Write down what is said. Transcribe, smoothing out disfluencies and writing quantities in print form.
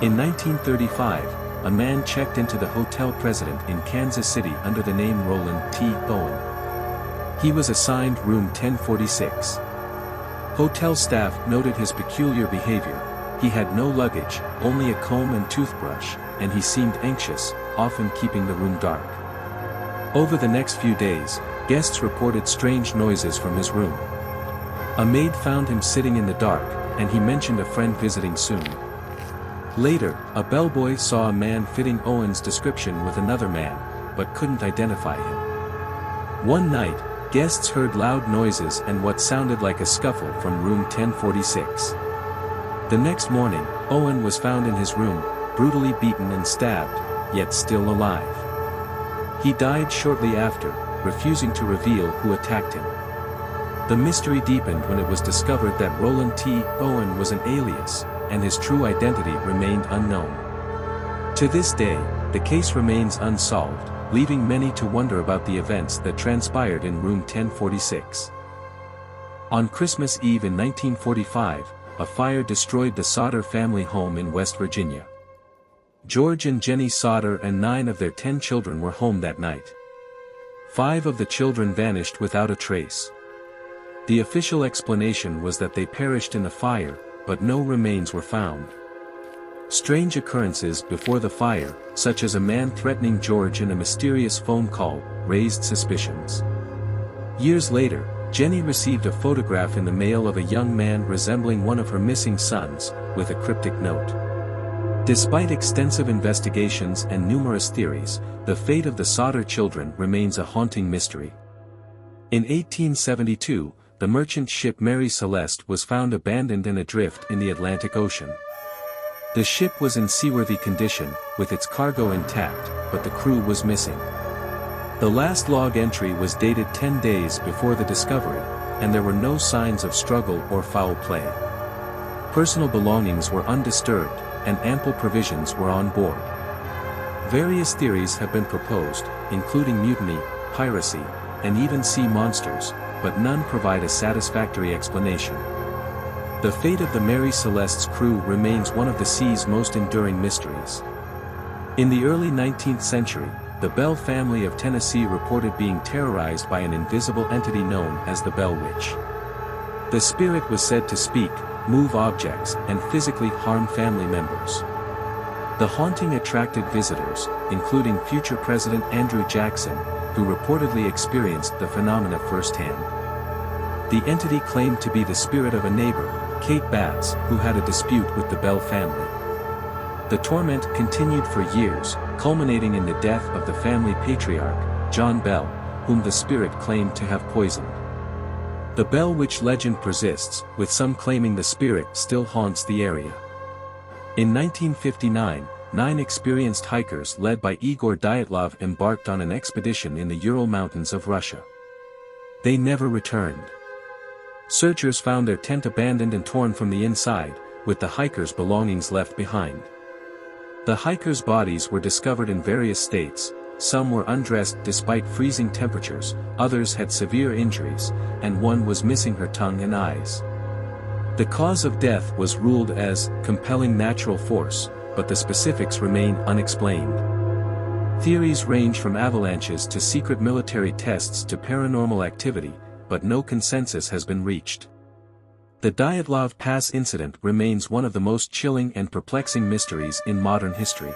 In 1935, a man checked into the hotel president in Kansas City under the name Roland T. Owen. He was assigned room 1046. Hotel staff noted his peculiar behavior. He had no luggage, only a comb and toothbrush, and he seemed anxious, often keeping the room dark. Over the next few days, guests reported strange noises from his room. A maid found him sitting in the dark, and he mentioned a friend visiting soon. Later, a bellboy saw a man fitting Owen's description with another man, but couldn't identify him. One night, guests heard loud noises and what sounded like a scuffle from room 1046. The next morning, Owen was found in his room, brutally beaten and stabbed, yet still alive. He died shortly after, refusing to reveal who attacked him. The mystery deepened when it was discovered that Roland T. Owen was an alias, and his true identity remained unknown. To this day, the case remains unsolved, leaving many to wonder about the events that transpired in room 1046. On Christmas Eve in 1945, a fire destroyed the Sodder family home in West Virginia. George and Jenny Sodder and 9 of their 10 children were home that night. 5 of the children vanished without a trace. The official explanation was that they perished in the fire, but no remains were found. Strange occurrences before the fire, such as a man threatening George in a mysterious phone call, raised suspicions. Years later, Jenny received a photograph in the mail of a young man resembling one of her missing sons, with a cryptic note. Despite extensive investigations and numerous theories, the fate of the Sodder children remains a haunting mystery. In 1872, the merchant ship Mary Celeste was found abandoned and adrift in the Atlantic Ocean. The ship was in seaworthy condition, with its cargo intact, but the crew was missing. The last log entry was dated 10 days before the discovery, and there were no signs of struggle or foul play. Personal belongings were undisturbed, and ample provisions were on board. Various theories have been proposed, including mutiny, piracy, and even sea monsters, but none provide a satisfactory explanation. The fate of the Mary Celeste's crew remains one of the sea's most enduring mysteries. In the early 19th century, the Bell family of Tennessee reported being terrorized by an invisible entity known as the Bell Witch. The spirit was said to speak, move objects, and physically harm family members. The haunting attracted visitors, including future President Andrew Jackson, who reportedly experienced the phenomena firsthand. The entity claimed to be the spirit of a neighbor, Kate Batts, who had a dispute with the Bell family. The torment continued for years, culminating in the death of the family patriarch, John Bell, whom the spirit claimed to have poisoned. The Bell Witch legend persists, with some claiming the spirit still haunts the area. In 1959, 9 experienced hikers led by Igor Dyatlov embarked on an expedition in the Ural Mountains of Russia. They never returned. Searchers found their tent abandoned and torn from the inside, with the hikers' belongings left behind. The hikers' bodies were discovered in various states. Some were undressed despite freezing temperatures, others had severe injuries, and one was missing her tongue and eyes. The cause of death was ruled as compelling natural force, but the specifics remain unexplained. Theories range from avalanches to secret military tests to paranormal activity, but no consensus has been reached. The Dyatlov Pass Incident remains one of the most chilling and perplexing mysteries in modern history.